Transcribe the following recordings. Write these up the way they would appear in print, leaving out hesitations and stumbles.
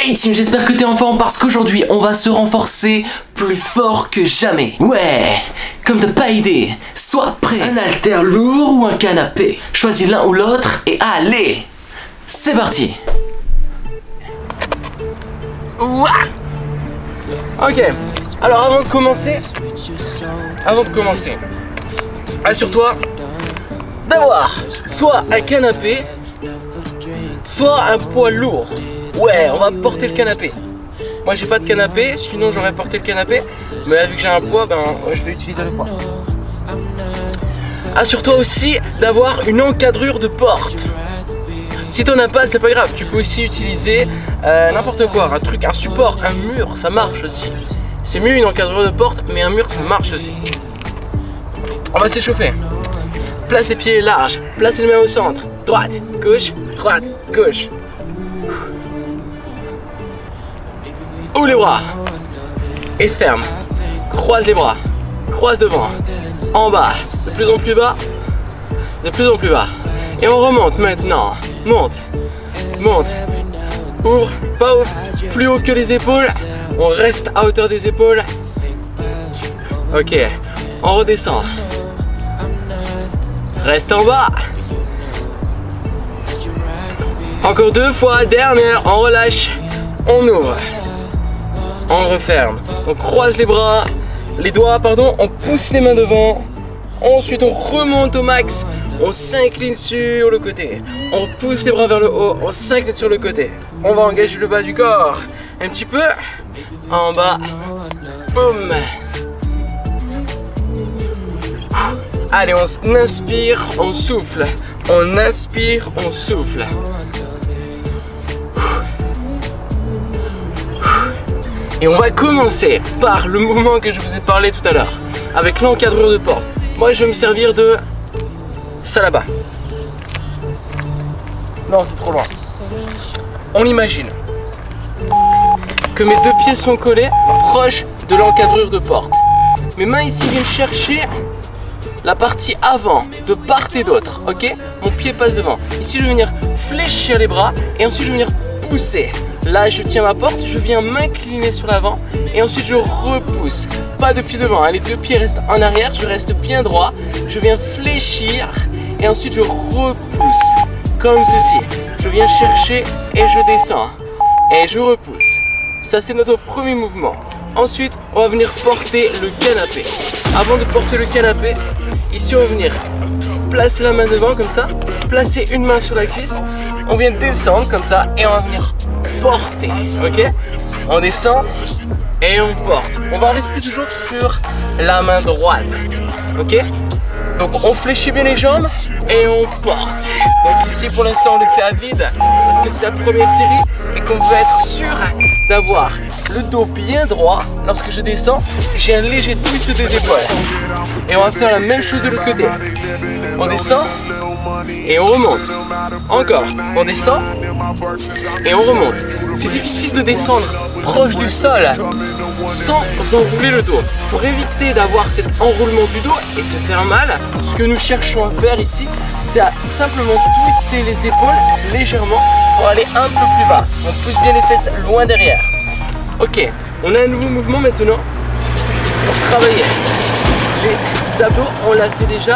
Hey team, j'espère que t'es en forme parce qu'aujourd'hui on va se renforcer plus fort que jamais. Ouais, comme t'as pas idée, sois prêt. Un haltère lourd ou un canapé. Choisis l'un ou l'autre et allez, c'est parti. Ouah. Ok, alors avant de commencer, assure-toi d'avoir soit un canapé, soit un poids lourd. Ouais, on va porter le canapé. Moi j'ai pas de canapé, sinon j'aurais porté le canapé. Mais là vu que j'ai un poids, ben je vais utiliser le poids. Assure-toi aussi d'avoir une encadrure de porte. Si t'en as pas, c'est pas grave, tu peux aussi utiliser n'importe quoi, un truc, un support, un mur, ça marche aussi. C'est mieux une encadrure de porte, mais un mur ça marche aussi. On va s'échauffer. Place les pieds larges, place les mains au centre. Droite, gauche, droite, gauche. Ouvre les bras et ferme. Croise les bras, croise devant, en bas, de plus en plus bas, de plus en plus bas. Et on remonte maintenant. Monte, monte, ouvre, pas ouvre, plus haut que les épaules. On reste à hauteur des épaules. Ok, on redescend. Reste en bas. Encore deux fois, dernière, on relâche, on ouvre. On referme, on croise les bras, les doigts, pardon, on pousse les mains devant. Ensuite on remonte au max, on s'incline sur le côté. On pousse les bras vers le haut, on s'incline sur le côté. On va engager le bas du corps, un petit peu, en bas, boum. Allez, on inspire, on souffle. On inspire, on souffle. Et on va commencer par le mouvement que je vous ai parlé tout à l'heure, avec l'encadrure de porte. Moi je vais me servir de ça là-bas. Non, c'est trop loin. On imagine que mes deux pieds sont collés proches de l'encadrure de porte. Mes mains ici viennent chercher la partie avant de part et d'autre, ok? Mon pied passe devant. Ici je vais venir fléchir les bras et ensuite je vais venir pousser. Là je tiens ma porte, je viens m'incliner sur l'avant et ensuite je repousse. Pas de pied devant, hein. Les deux pieds restent en arrière, je reste bien droit. Je viens fléchir et ensuite je repousse. Comme ceci. Je viens chercher et je descends. Et je repousse. Ça c'est notre premier mouvement. Ensuite on va venir porter le canapé. Avant de porter le canapé, ici on va venir placer la main devant comme ça. Placer une main sur la cuisse. On vient descendre comme ça et on va venir porter, ok? On descend et on porte. On va rester toujours sur la main droite, ok? Donc on fléchit bien les jambes et on porte. Donc ici pour l'instant on le fait à vide parce que c'est la première série et qu'on veut être sûr d'avoir le dos bien droit. Lorsque je descends, j'ai un léger twist des épaules. Et on va faire la même chose de l'autre côté. On descend et on remonte. Encore, on descend et on remonte. C'est difficile de descendre proche du sol sans enrouler le dos. Pour éviter d'avoir cet enroulement du dos et se faire mal, ce que nous cherchons à faire ici, c'est à simplement twister les épaules légèrement pour aller un peu plus bas. On pousse bien les fesses loin derrière. Ok, on a un nouveau mouvement maintenant pour travailler les abdos. On l'a fait déjà.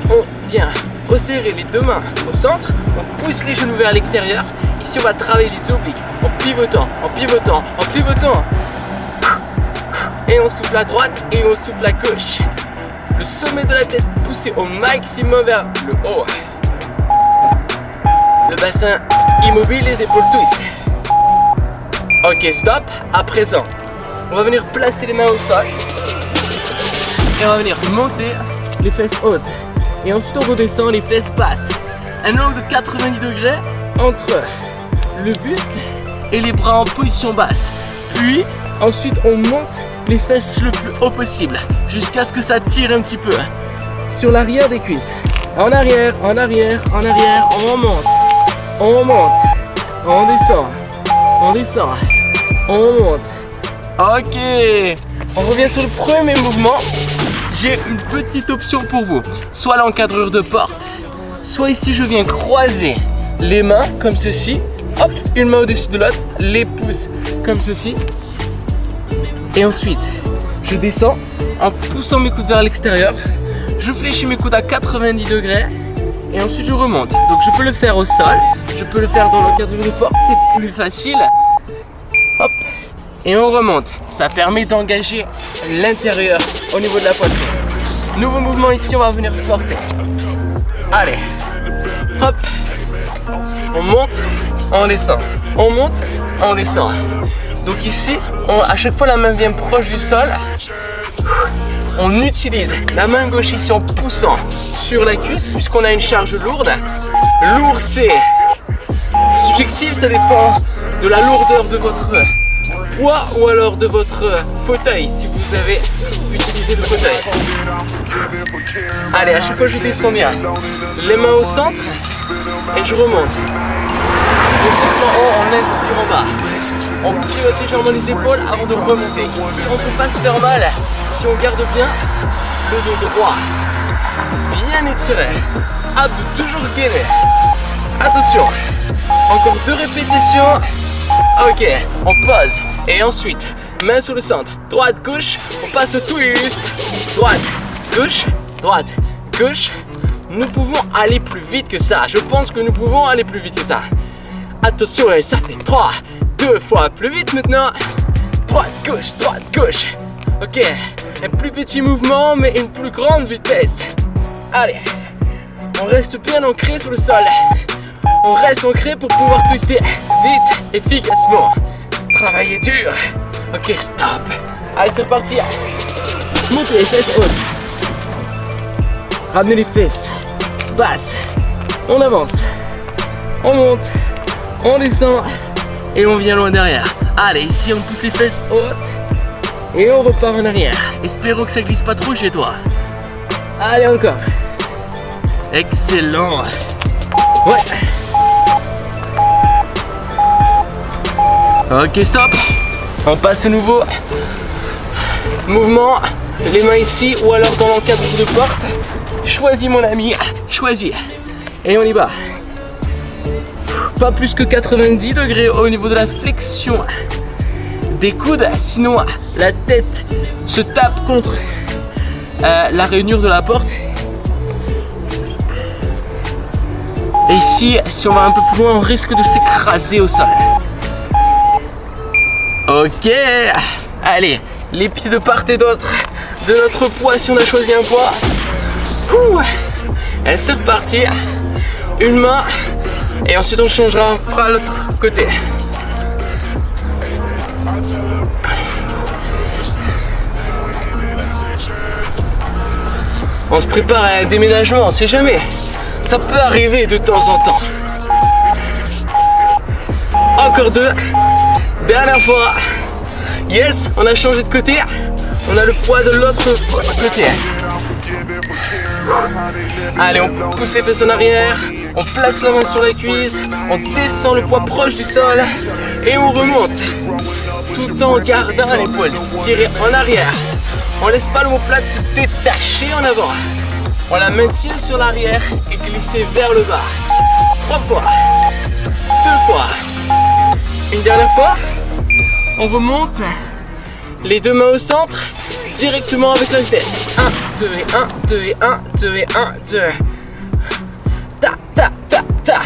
On vient resserrer les deux mains au centre, on pousse les genoux vers l'extérieur. Ici on va travailler les obliques en pivotant, en pivotant, en pivotant. Et on souffle à droite et on souffle à gauche. Le sommet de la tête poussé au maximum vers le haut. Le bassin immobile, les épaules twist. Ok, stop. À présent, on va venir placer les mains au sol. Et on va venir monter les fesses hautes. Et ensuite on redescend, les fesses passent. Un angle de 90 degrés entre le buste et les bras en position basse. Puis ensuite on monte les fesses le plus haut possible jusqu'à ce que ça tire un petit peu sur l'arrière des cuisses. En arrière, en arrière, en arrière, on monte, on monte, on descend, on descend, on monte. Ok, on revient sur le premier mouvement. J'ai une petite option pour vous, soit l'encadrure de porte, soit ici je viens croiser les mains comme ceci hop, une main au-dessus de l'autre, les pouces comme ceci. Et ensuite, je descends en poussant mes coudes vers l'extérieur. Je fléchis mes coudes à 90 degrés. Et ensuite, je remonte. Donc, je peux le faire au sol. Je peux le faire dans l'encadrement de porte. C'est plus facile. Hop. Et on remonte. Ça permet d'engager l'intérieur au niveau de la poitrine. Nouveau mouvement ici, on va venir porter. Allez. Hop. On monte, on descend. On monte, on descend. Donc ici, à chaque fois la main vient proche du sol. On utilise la main gauche ici en poussant sur la cuisse puisqu'on a une charge lourde. Lourd c'est subjectif, ça dépend de la lourdeur de votre poids ou alors de votre fauteuil si vous avez utilisé le fauteuil. Allez, à chaque fois je descends bien. Les mains au centre et je remonte. Je souffle en haut, on inspire en bas. On pivote légèrement les épaules avant de remonter. Ici, on ne peut pas se faire mal si on garde bien le dos droit. Bien étiré. Abdos toujours gainés. Attention. Encore 2 répétitions. Ok, on pose. Et ensuite, main sur le centre. Droite, gauche. On passe au twist. Droite, gauche, droite, gauche. Nous pouvons aller plus vite que ça. Je pense que nous pouvons aller plus vite que ça. Attention, et ça fait 3. 2 fois plus vite maintenant. Droite, gauche. Ok, un plus petit mouvement mais une plus grande vitesse. Allez, on reste bien ancré sur le sol. On reste ancré pour pouvoir twister vite, efficacement. Travailler dur. Ok, stop. Allez, c'est parti. Montez les fesses hautes. Ramenez les fesses basses. On avance. On monte. On descend. Et on vient loin derrière. Allez, ici on pousse les fesses hautes. Et on repart en arrière. Espérons que ça glisse pas trop chez toi. Allez, encore. Excellent. Ouais. Ok, stop. On passe au nouveau mouvement. Les mains ici ou alors dans l'encadre de porte. Choisis mon ami. Choisis. Et on y va. Pas plus que 90 degrés au niveau de la flexion des coudes, sinon la tête se tape contre la rainure de la porte. Et ici, si on va un peu plus loin, on risque de s'écraser au sol. Ok, allez, les pieds de part et d'autre de notre poids si on a choisi un poids. Et c'est reparti. Une main. Et ensuite on changera, on fera l'autre côté. On se prépare à un déménagement, on sait jamais. Ça peut arriver de temps en temps. Encore 2. Dernière fois. Yes, on a changé de côté. On a le poids de l'autre côté. Allez, on pousse les fesses en arrière. On place la main sur la cuisse. On descend le poids proche du sol. Et on remonte. Tout en gardant l'épaule tirée en arrière. On laisse pas l'omoplate se détacher en avant. On la maintient sur l'arrière et glisser vers le bas. 3 fois. 2 fois. Une dernière fois. On remonte. Les 2 mains au centre. Directement avec la vitesse. 1, 2 et 1, 2 et 1, 2 et 1, 2. Ta, ta, ta, ta.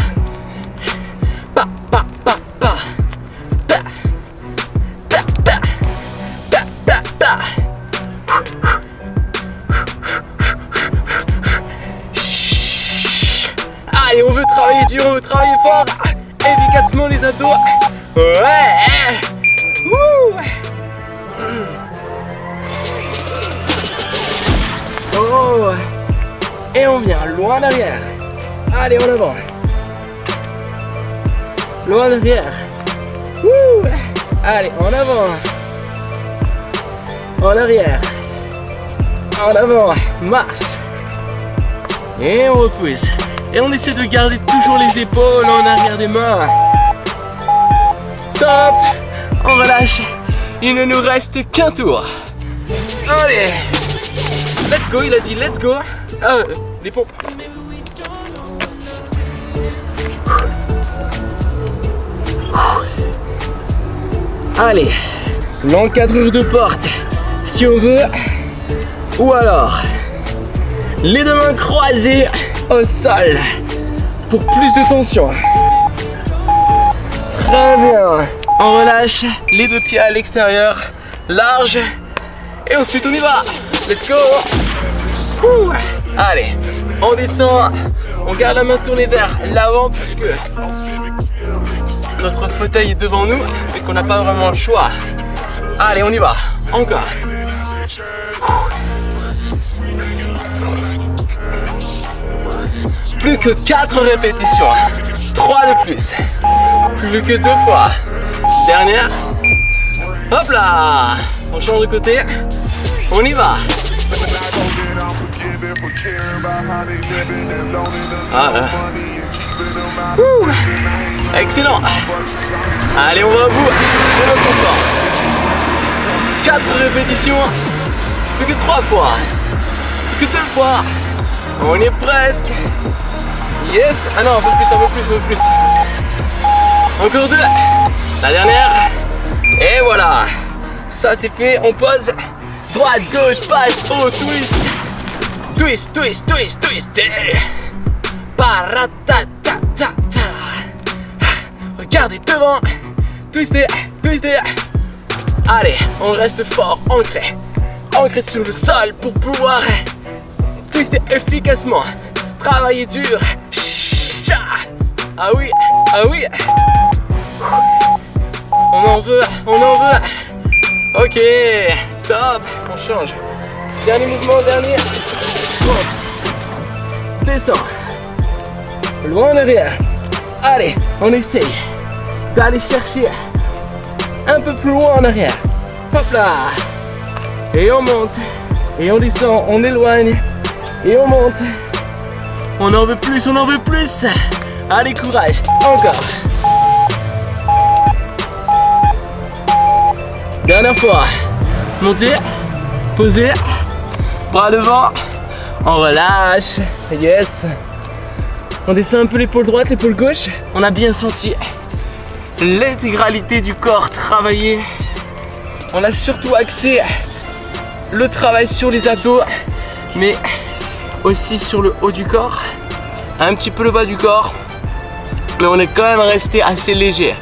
Pa, pa, pa, pa. Ta, ta, ta. Ta, ta, ta. Allez, on veut travailler dur, on veut travailler fort. Efficacement les abdos. Ouais. Wouh. Oh. Et on vient loin derrière. Allez, en avant. Loin derrière. Wouh. Allez, en avant. En arrière. En avant. Marche. Et on repousse. Et on essaie de garder toujours les épaules en arrière des mains. Stop. On relâche. Il ne nous reste qu'un tour. Allez. Let's go, il a dit let's go. Les pompes. Allez, l'encadrure de porte si on veut. Ou alors, les deux mains croisées au sol pour plus de tension. Très bien. On relâche les deux pieds à l'extérieur, large. Et ensuite on y va. Let's go. Ouh. Allez, on descend. On garde la main tournée vers l'avant puisque notre fauteuil est devant nous et qu'on n'a pas vraiment le choix. Allez, on y va. Encore. Plus que 4 répétitions. 3 de plus. Plus que 2 fois. Dernière. Hop là. On change de côté. On y va. Ah là. Excellent. Allez, on va au bout. C'est notre confort. 4 répétitions. Plus que 3 fois. Plus que 2 fois. On y est presque. Yes. Ah non, un peu plus. Encore 2. La dernière. Et voilà. Ça c'est fait. On pose. Droite, gauche, passe, haut, twist. Twist. Paratatata. Regardez devant. Twister. Allez, on reste fort, ancré. Ancré sur le sol pour pouvoir twister efficacement. Travailler dur. Ah oui. On en veut. Ok, stop. On change. Dernier mouvement. Monte. Descend. Loin en arrière. Allez, on essaye d'aller chercher un peu plus loin en arrière. Hop là. Et on monte. Et on descend. On éloigne. Et on monte. On en veut plus. Allez, courage. Encore. Dernière fois. Montez. Posez. Bras devant. On relâche. Yes. On descend un peu l'épaule droite, l'épaule gauche. On a bien senti l'intégralité du corps travailler. On a surtout axé le travail sur les abdos, mais aussi sur le haut du corps. Un petit peu le bas du corps. Mais on est quand même resté assez léger.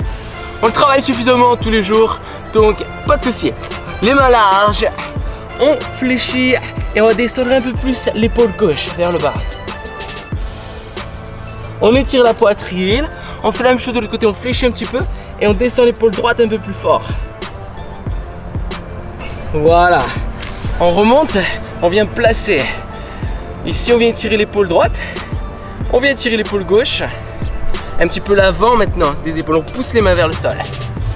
On le travaille suffisamment tous les jours, donc pas de souci. Les mains larges, on fléchit et on va descendre un peu plus l'épaule gauche vers le bas. On étire la poitrine, on fait la même chose de l'autre côté, on fléchit un petit peu et on descend l'épaule droite un peu plus fort. Voilà. On remonte, on vient placer. Ici on vient tirer l'épaule droite, on vient tirer l'épaule gauche. Un petit peu l'avant maintenant des épaules, on pousse les mains vers le sol.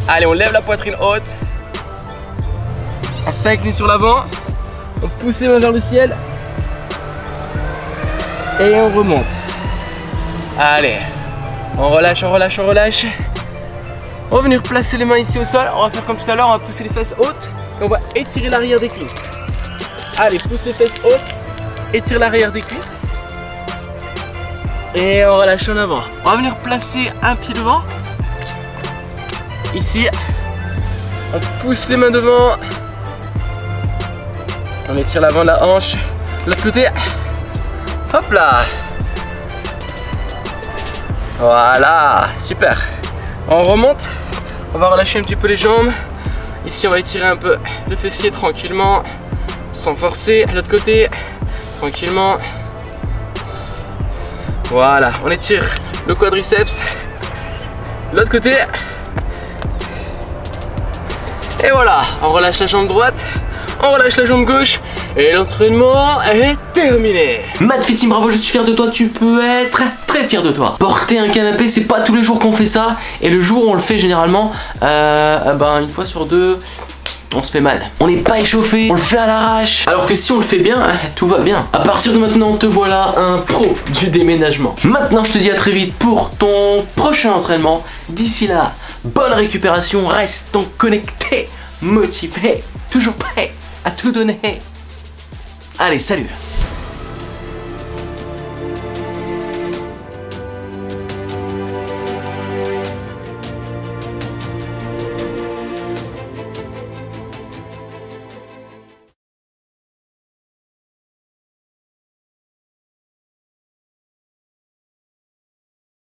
Allez, on lève la poitrine haute. On s'incline sur l'avant. On pousse les mains vers le ciel. Et on remonte. Allez, on relâche. On va venir placer les mains ici au sol. On va faire comme tout à l'heure, on va pousser les fesses hautes. Et on va étirer l'arrière des cuisses. Allez, pousse les fesses hautes. Étire l'arrière des cuisses. Et on relâche en avant. On va venir placer un pied devant. Ici. On pousse les mains devant. On étire l'avant de la hanche. L'autre côté. Hop là. Voilà. Super. On remonte. On va relâcher un petit peu les jambes. Ici, on va étirer un peu le fessier tranquillement. Sans forcer. L'autre côté. Tranquillement. Voilà, on étire le quadriceps. L'autre côté. Et voilà, on relâche la jambe droite. On relâche la jambe gauche. Et l'entraînement est terminé. Matt Fitting, bravo, je suis fier de toi. Tu peux être très fier de toi. Porter un canapé, c'est pas tous les jours qu'on fait ça. Et le jour où on le fait généralement, une fois sur deux, on se fait mal. On n'est pas échauffé, on le fait à l'arrache. Alors que si on le fait bien, tout va bien. À partir de maintenant, te voilà un pro du déménagement. Maintenant, je te dis à très vite pour ton prochain entraînement. D'ici là, bonne récupération, restons connectés, motivés, toujours prêts à tout donner. Allez, salut!